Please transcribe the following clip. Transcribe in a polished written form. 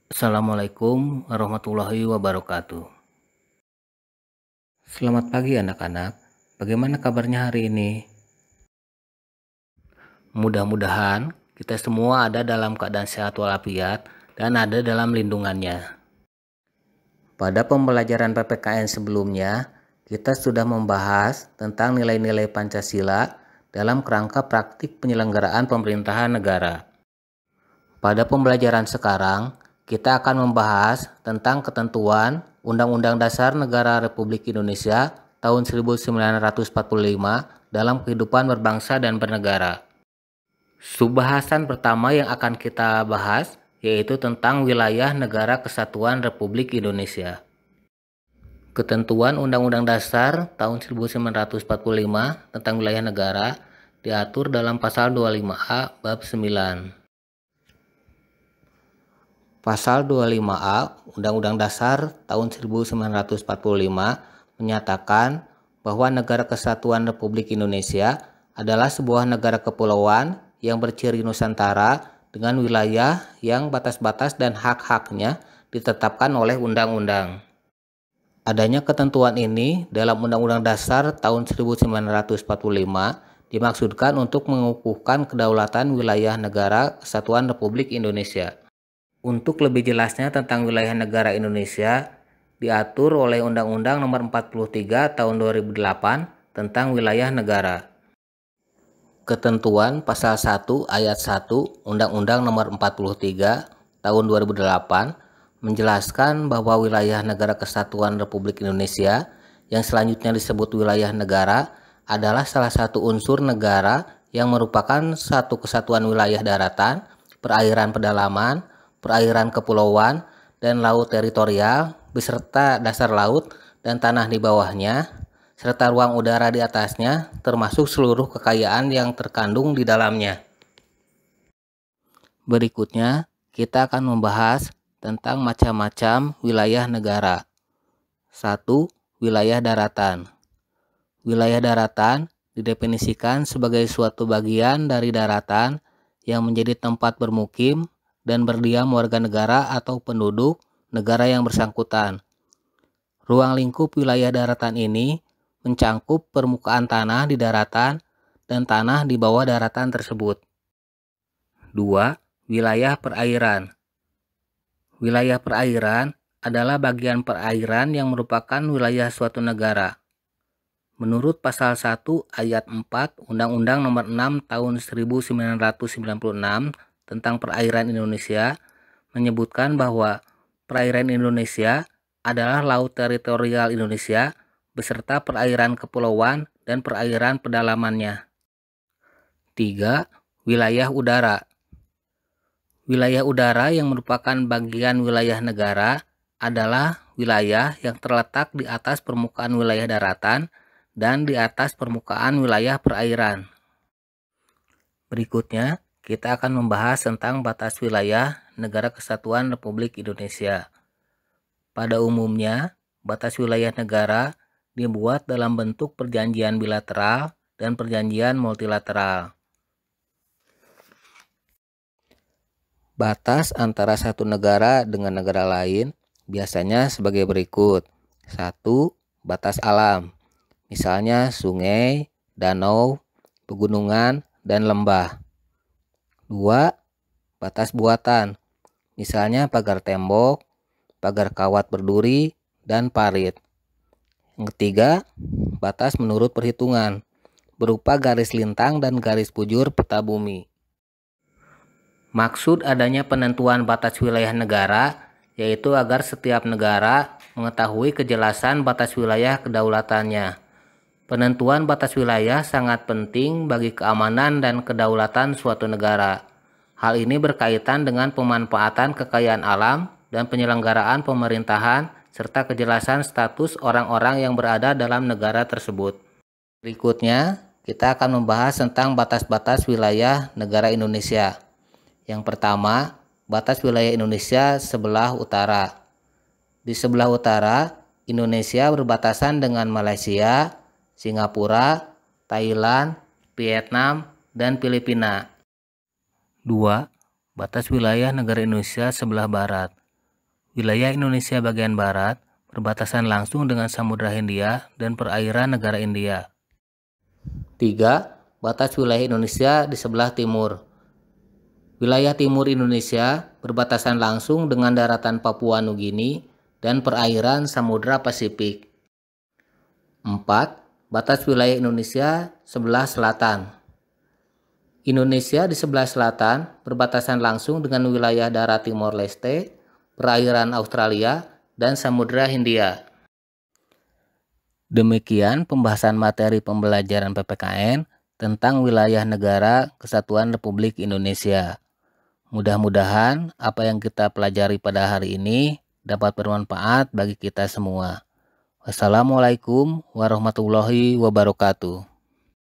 Assalamualaikum warahmatullahi wabarakatuh. Selamat pagi anak-anak. Bagaimana kabarnya hari ini? Mudah-mudahan kita semua ada dalam keadaan sehat walafiat dan ada dalam lindungannya. Pada pembelajaran PPKN sebelumnya, kita sudah membahas tentang nilai-nilai Pancasila dalam kerangka praktik penyelenggaraan pemerintahan negara. Pada pembelajaran sekarang, kita akan membahas tentang ketentuan Undang-Undang Dasar Negara Republik Indonesia tahun 1945 dalam kehidupan berbangsa dan bernegara. Subbahasan pertama yang akan kita bahas yaitu tentang wilayah Negara Kesatuan Republik Indonesia. Ketentuan Undang-Undang Dasar tahun 1945 tentang wilayah negara diatur dalam pasal 25A bab 9. Pasal 25A Undang-Undang Dasar tahun 1945 menyatakan bahwa Negara Kesatuan Republik Indonesia adalah sebuah negara kepulauan yang berciri Nusantara dengan wilayah yang batas-batas dan hak-haknya ditetapkan oleh undang-undang. Adanya ketentuan ini dalam Undang-Undang Dasar tahun 1945 dimaksudkan untuk mengukuhkan kedaulatan wilayah Negara Kesatuan Republik Indonesia. Untuk lebih jelasnya tentang wilayah negara Indonesia, diatur oleh Undang-Undang Nomor 43 Tahun 2008 tentang wilayah negara. Ketentuan Pasal 1 Ayat 1 Undang-Undang Nomor 43 Tahun 2008 menjelaskan bahwa wilayah Negara Kesatuan Republik Indonesia yang selanjutnya disebut wilayah negara adalah salah satu unsur negara yang merupakan satu kesatuan wilayah daratan, perairan pedalaman, perairan kepulauan, dan laut teritorial beserta dasar laut dan tanah di bawahnya, serta ruang udara di atasnya, termasuk seluruh kekayaan yang terkandung di dalamnya. Berikutnya, kita akan membahas tentang macam-macam wilayah negara. 1. Wilayah daratan. Wilayah daratan didefinisikan sebagai suatu bagian dari daratan yang menjadi tempat bermukim dan berdiam warga negara atau penduduk negara yang bersangkutan. Ruang lingkup wilayah daratan ini mencangkup permukaan tanah di daratan dan tanah di bawah daratan tersebut. 2. Wilayah perairan. Wilayah perairan adalah bagian perairan yang merupakan wilayah suatu negara. Menurut Pasal 1 Ayat 4 Undang-Undang Nomor 6 Tahun 1996 tentang perairan Indonesia menyebutkan bahwa perairan Indonesia adalah laut teritorial Indonesia beserta perairan kepulauan dan perairan pedalamannya. 3. Wilayah udara. Wilayah udara yang merupakan bagian wilayah negara adalah wilayah yang terletak di atas permukaan wilayah daratan dan di atas permukaan wilayah perairan. Berikutnya, kita akan membahas tentang batas wilayah Negara Kesatuan Republik Indonesia. Pada umumnya, batas wilayah negara dibuat dalam bentuk perjanjian bilateral dan perjanjian multilateral. Batas antara satu negara dengan negara lain biasanya sebagai berikut. 1. Batas alam, misalnya sungai, danau, pegunungan, dan lembah. 2. Batas buatan, misalnya pagar tembok, pagar kawat berduri, dan parit. Yang ketiga, batas menurut perhitungan, berupa garis lintang dan garis bujur peta bumi. Maksud adanya penentuan batas wilayah negara yaitu agar setiap negara mengetahui kejelasan batas wilayah kedaulatannya. Penentuan batas wilayah sangat penting bagi keamanan dan kedaulatan suatu negara. Hal ini berkaitan dengan pemanfaatan kekayaan alam dan penyelenggaraan pemerintahan serta kejelasan status orang-orang yang berada dalam negara tersebut. Berikutnya, kita akan membahas tentang batas-batas wilayah negara Indonesia. Yang pertama, batas wilayah Indonesia sebelah utara. Di sebelah utara, Indonesia berbatasan dengan Malaysia, Singapura, Thailand, Vietnam, dan Filipina. 2. Batas wilayah negara Indonesia sebelah barat. Wilayah Indonesia bagian barat berbatasan langsung dengan Samudra Hindia dan perairan negara India. 3. Batas wilayah Indonesia di sebelah timur. Wilayah timur Indonesia berbatasan langsung dengan daratan Papua Nugini dan perairan Samudra Pasifik. 4. Batas wilayah Indonesia sebelah selatan. Indonesia di sebelah selatan berbatasan langsung dengan wilayah darat Timor Leste, perairan Australia, dan Samudra Hindia. Demikian pembahasan materi pembelajaran PPKN tentang wilayah negara Kesatuan Republik Indonesia. Mudah-mudahan apa yang kita pelajari pada hari ini dapat bermanfaat bagi kita semua. Wassalamualaikum warahmatullahi wabarakatuh.